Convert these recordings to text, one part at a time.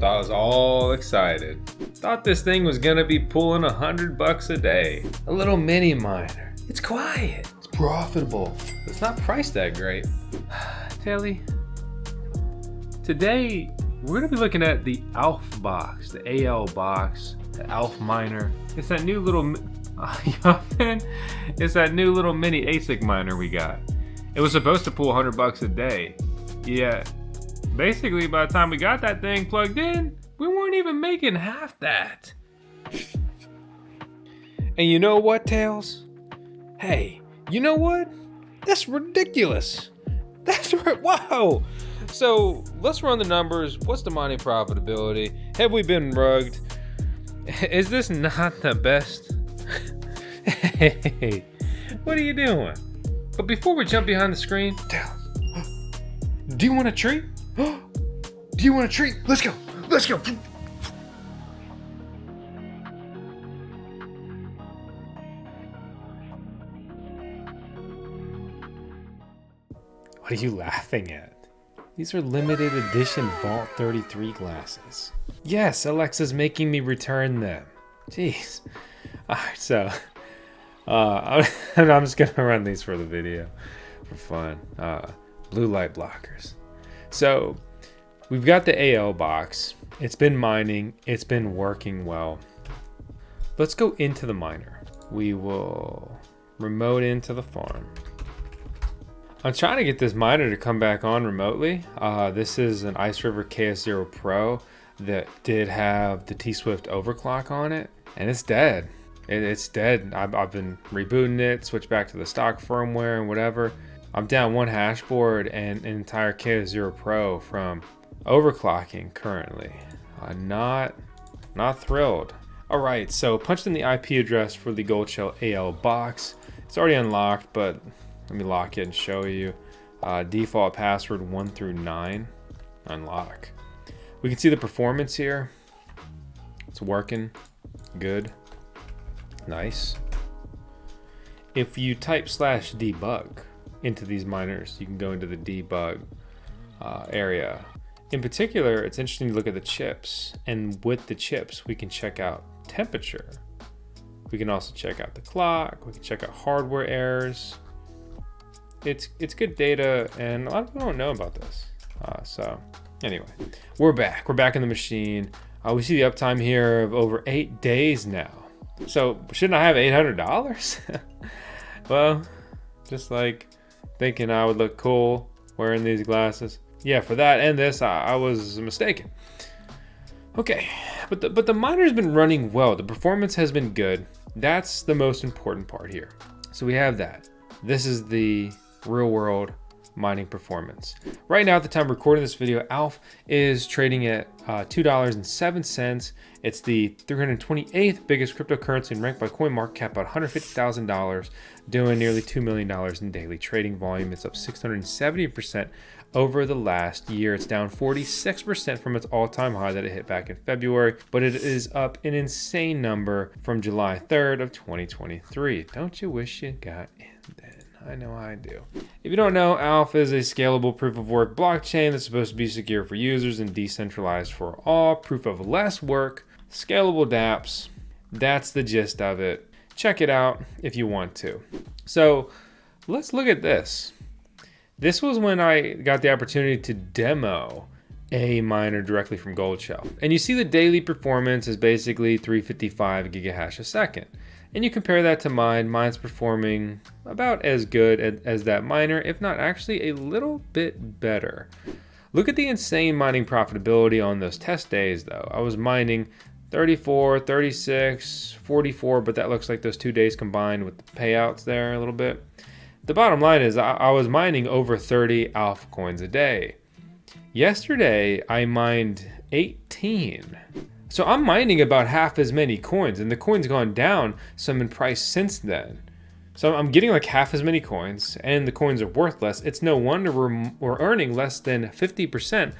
So I was all excited. Thought this thing was gonna be pulling $100 a day. A little mini miner. It's quiet. It's profitable. It's not priced that great. Taylor, today we're gonna be looking at the ALF box, the AL box, the ALF miner. It's that new little, it's that new little mini ASIC miner we got. It was supposed to pull $100 a day. Yeah, basically by the time we got that thing plugged in, we weren't even making half that. And you know what, Tails? Hey, you know what? That's ridiculous. That's right. Wow. So let's run the numbers. What's the mining profitability? Have we been rugged? Is this not the best? Hey, what are you doing? But before we jump behind the screen, do you want a treat? Do you want a treat? Let's go. Let's go. What are you laughing at? These are limited edition Vault 33 glasses. Yes, Alexa's making me return them. Jeez. Alright, so I'm just gonna run these for the video for fun. Blue light blockers. So we've got the AL box. It's been mining. It's been working well. Let's go into the miner. We will remote into the farm. I'm trying to get this miner to come back on remotely. This is an Iceriver KS0 Pro that did have the T-Swift overclock on it, and it's dead. It's dead. I've been rebooting it, switched back to the stock firmware and whatever. I'm down one hash board and an entire KS0 Pro from overclocking currently. Not thrilled. All right, so punched in the IP address for the Goldshell AL box. It's already unlocked, but let me lock it and show you. Default password 1 through 9. Unlock. We can see the performance here. It's working. Good. Nice. If you type /debug into these miners, you can go into the debug area. In particular, it's interesting to look at the chips. And with the chips, we can check out temperature. We can also check out the clock. We can check out hardware errors. It's good data, and a lot of people don't know about this. So anyway, we're back in the machine. We see the uptime here of over 8 days now. So shouldn't I have $800? Well, just like thinking I would look cool wearing these glasses. Yeah, for that and this, I was mistaken. Okay, but the miner's been running well. The performance has been good. That's the most important part here. So we have that. This is the real world mining performance. Right now, at the time of recording this video, ALF is trading at $2.07. It's the 328th biggest cryptocurrency and ranked by CoinMarketCap about $150,000, doing nearly $2 million in daily trading volume. It's up 670% over the last year. It's down 46% from its all-time high that it hit back in February, but it is up an insane number from July 3rd of 2023. Don't you wish you got in then? I know I do. If you don't know, ALF is a scalable proof of work blockchain that's supposed to be secure for users and decentralized for all. Proof of less work, scalable dApps. That's the gist of it. Check it out if you want to. So let's look at this. This was when I got the opportunity to demo a miner directly from Goldshell. And you see the daily performance is basically 355 gigahash a second. And you compare that to mine. Mine's performing about as good as that miner, if not actually a little bit better. Look at the insane mining profitability on those test days though. I was mining 34, 36, 44, but that looks like those 2 days combined with the payouts there a little bit. The bottom line is I was mining over 30 ALF coins a day. Yesterday, I mined 18. So I'm mining about half as many coins, and the coin's gone down some in price since then. So I'm getting like half as many coins, and the coins are worth less. It's no wonder we're earning less than 50%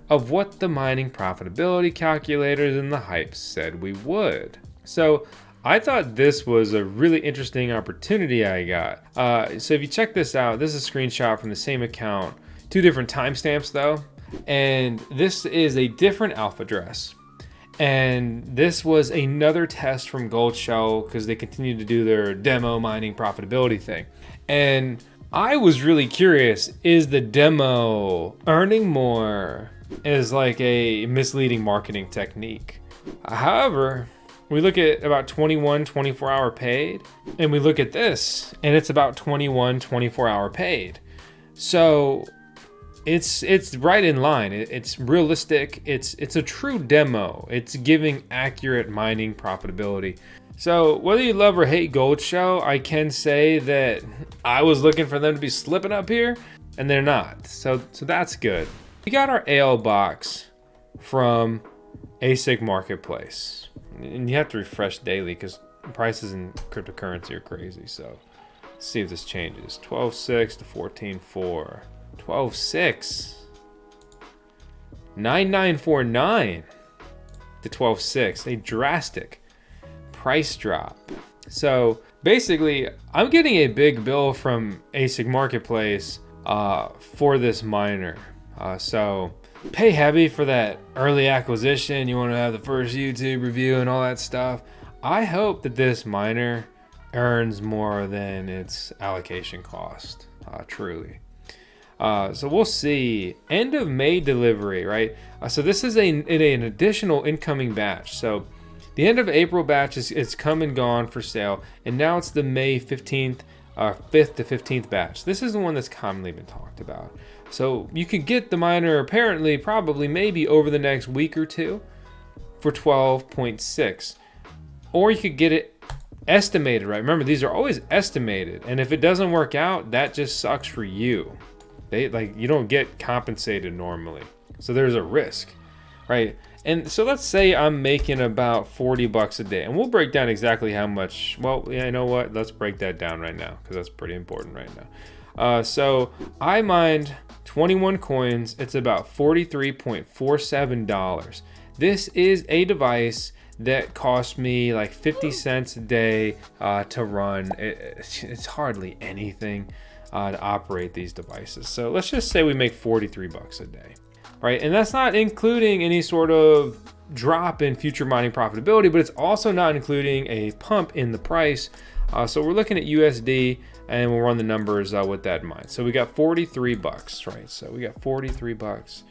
of what the mining profitability calculators and the hype said we would. So I thought this was a really interesting opportunity I got. So if you check this out, this is a screenshot from the same account. 2 different timestamps though. And this is a different alpha address. And this was another test from Goldshell because they continue to do their demo mining profitability thing. And I was really curious, is the demo earning more as like a misleading marketing technique? However, we look at about 21, 24-hour paid, and we look at this, and it's about 21, 24-hour paid. So it's right in line. It's realistic. It's a true demo. It's giving accurate mining profitability. So whether you love or hate Goldshell, I can say that I was looking for them to be slipping up here, and they're not. So that's good. We got our AL box from ASIC Marketplace, and you have to refresh daily because prices in cryptocurrency are crazy. So let's see if this changes. 12.6 to 14.4. 12.6. 9.949 to 12.6. A drastic price drop. So basically, I'm getting a big bill from ASIC Marketplace for this miner. So pay heavy for that early acquisition. You want to have the first YouTube review and all that stuff. I hope that this miner earns more than its allocation cost, truly. So we'll see. End of May delivery, right? So this is an additional incoming batch. So the end of April batch is come and gone for sale, and now it's the May 15th, 5th to 15th batch. This is the one that's commonly been talked about. So you can get the miner apparently, probably, maybe over the next week or two for 12.6, or you could get it estimated, right? Remember, these are always estimated, and if it doesn't work out, that just sucks for you. You don't get compensated normally, so there's a risk, right? And so let's say I'm making about 40 bucks a day, and we'll break down exactly how much. Well, yeah, you know what? Let's break that down right now because that's pretty important right now. So I mined 21 coins. It's about $43.47. This is a device that cost me like 50 cents a day to run. It's hardly anything to operate these devices. So let's just say we make 43 bucks a day, right? And that's not including any sort of drop in future mining profitability, but it's also not including a pump in the price. So we're looking at USD, and we'll run the numbers with that in mind. So we got 43 bucks, right? So we got 43 bucks.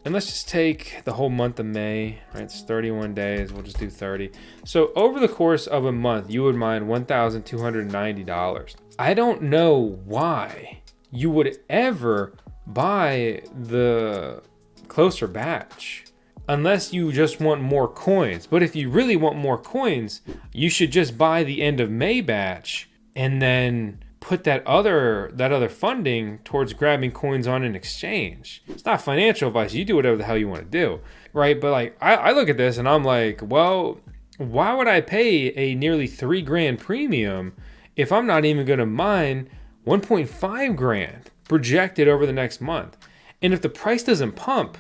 And let's just take the whole month of May, right? It's 31 days. We'll just do 30. So over the course of a month, you would mine $1,290. I don't know why you would ever buy the closer batch unless you just want more coins. But if you really want more coins, you should just buy the end of May batch and then put that other funding towards grabbing coins on an exchange. It's not financial advice. You do whatever the hell you want to do, right? But like, I look at this and I'm like, well, why would I pay a nearly $3,000 premium if I'm not even going to mine 1.5 grand projected over the next month? And if the price doesn't pump,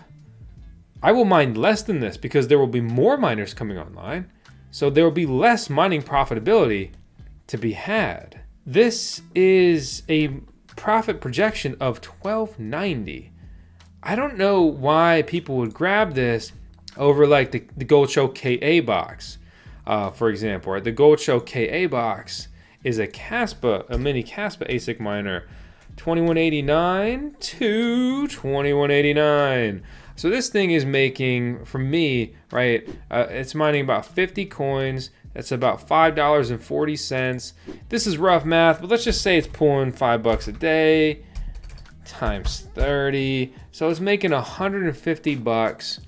I will mine less than this because there will be more miners coming online. So there will be less mining profitability to be had. This is a profit projection of $1,290. I don't know why people would grab this over like the Goldshell KA box, for example. Right? The Goldshell KA box is a mini Caspa ASIC miner, 2189 to 2189. So this thing is making, for me, right, it's mining about 50 coins. That's about $5.40. This is rough math, but let's just say it's pulling $5 a day times 30. So it's making 150 bucks,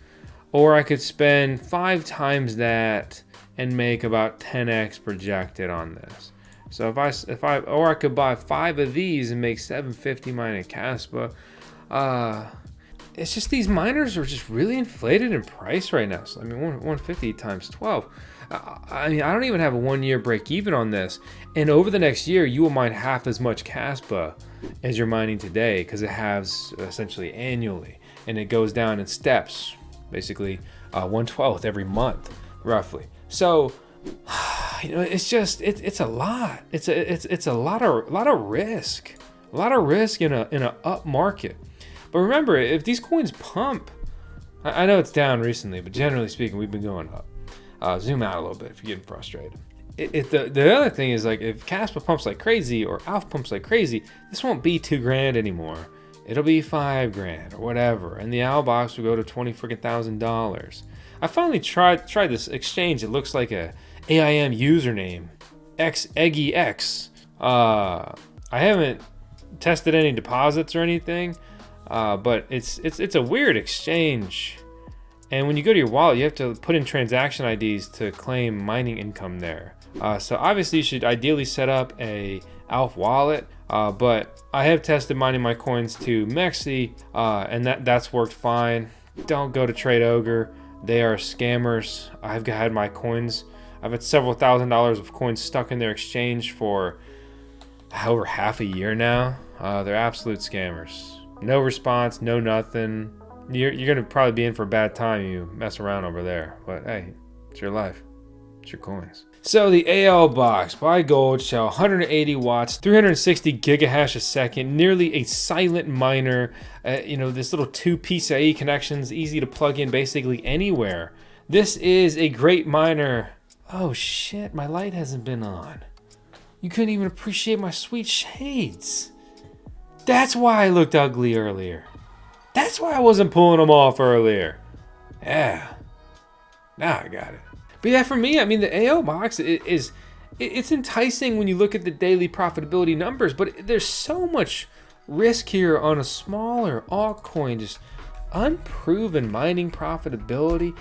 or I could spend 5 times that and make about 10x projected on this. So I could buy 5 of these and make $750 mining Caspa. It's just these miners are just really inflated in price right now. So I mean, 150 times 12. I mean, I don't even have a 1-year break even on this. And over the next year, you will mine half as much Caspa as you're mining today because it halves essentially annually, and it goes down in steps, basically 1/12 every month, roughly. So, you know, it's just it's a lot. It's a lot of risk in a up market. But remember, if these coins pump, I know it's down recently, but generally speaking, we've been going up. Zoom out a little bit if you're getting frustrated. The other thing is, like, if Caspa pumps like crazy or Alpha pumps like crazy, this won't be $2,000 anymore. It'll be $5,000 or whatever, and the AL box will go to $20,000. I finally tried this exchange. It looks like a AIM username, XEggyX. I haven't tested any deposits or anything, but it's a weird exchange. And when you go to your wallet, you have to put in transaction IDs to claim mining income there. So obviously you should ideally set up a Alpha wallet, but I have tested mining my coins to Mexi, and that's worked fine. Don't go to Trade Ogre. They are scammers. I've had my coins, I've had several $1,000s of coins stuck in their exchange for over half a year now. They're absolute scammers. No response, no nothing. You're gonna probably be in for a bad time if you mess around over there. But hey, it's your life. It's your coins. So the AL box by Goldshell, 180 watts, 360 gigahash a second, nearly a silent miner. This little 2 PCIe connections, easy to plug in basically anywhere. This is a great miner. Oh shit, my light hasn't been on. You couldn't even appreciate my sweet shades. That's why I looked ugly earlier. That's why I wasn't pulling them off earlier. Yeah, now I got it. But yeah, for me, I mean, the AL box it's enticing when you look at the daily profitability numbers, but there's so much risk here on a smaller altcoin, just unproven mining profitability.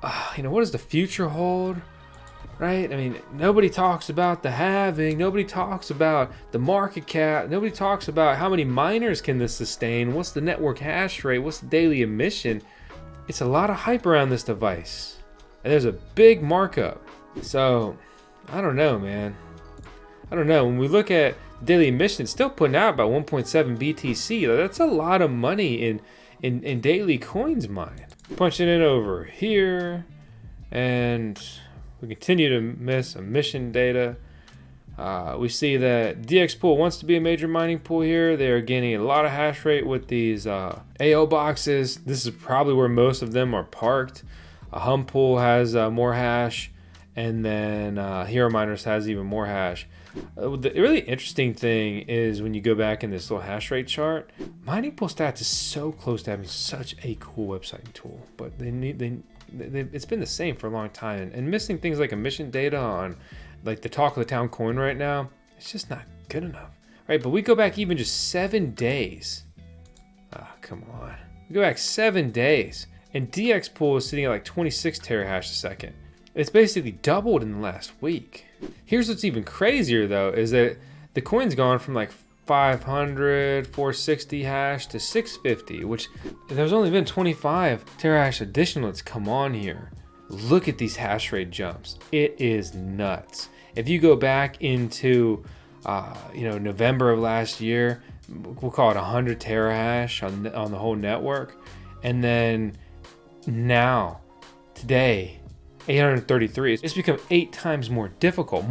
What does the future hold? Right? I mean, nobody talks about the halving. Nobody talks about the market cap. Nobody talks about how many miners can this sustain. What's the network hash rate? What's the daily emission? It's a lot of hype around this device. And there's a big markup. So, I don't know, man. I don't know. When we look at daily emission, it's still putting out about 1.7 BTC. That's a lot of money in daily coins mined. Punching it over here. And we continue to miss emission data. We see that DX Pool wants to be a major mining pool here. They are gaining a lot of hash rate with these AO boxes. This is probably where most of them are parked. A Hum Pool has more hash, and then Hero Miners has even more hash. The really interesting thing is when you go back in this little hash rate chart, Mining Pool Stats is so close to having such a cool website tool, but it's been the same for a long time, and missing things like emission data on like the talk of the town coin right now, it's just not good enough, right? But we go back even just 7 days. Come on, we go back 7 days, and DX Pool is sitting at like 26 terahash a second. It's basically doubled in the last week. Here's what's even crazier though, is that the coin's gone from like 500, 460 hash to 650, which there's only been 25 terahash additional that's come on here. Look at these hash rate jumps. It is nuts. If you go back into November of last year, we'll call it 100 terahash on the whole network, and then now today 833. It's become 8 times more difficult,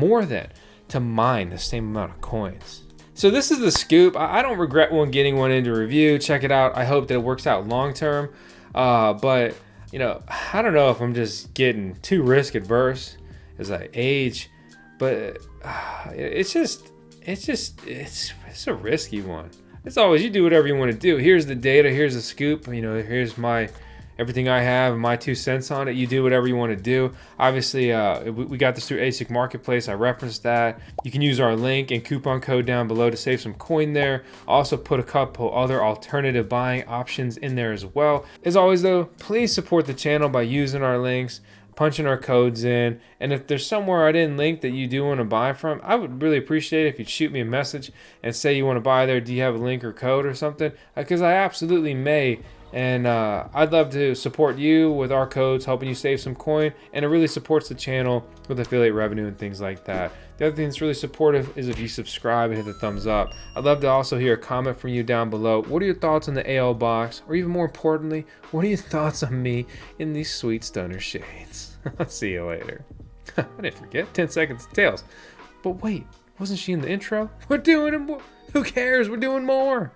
to mine the same amount of coins. So this is the scoop. I don't regret getting one into review. Check it out. I hope that it works out long term. But I don't know if I'm just getting too risk adverse as I age. But it's a risky one. As always, you do whatever you want to do. Here's the data. Here's the scoop. Here's everything I have, my 2 cents on it. You do whatever you want to do. Obviously, we got this through ASIC Marketplace. I referenced that. You can use our link and coupon code down below to save some coin there. Also put a couple other alternative buying options in there as well. As always though, please support the channel by using our links, punching our codes in, and if there's somewhere I didn't link that you do want to buy from, I would really appreciate it if you'd shoot me a message and say you want to buy there. Do you have a link or code or something? Because I absolutely may. And I'd love to support you with our codes, helping you save some coin, and it really supports the channel with affiliate revenue and things like that. The other thing that's really supportive is if you subscribe and hit the thumbs up. I'd love to also hear a comment from you down below. What are your thoughts on the AL box? Or even more importantly, what are your thoughts on me in these sweet stunner shades? I'll see you later. I didn't forget, 10 seconds of tails. But wait, wasn't she in the intro? We're doing it more. Who cares? We're doing more.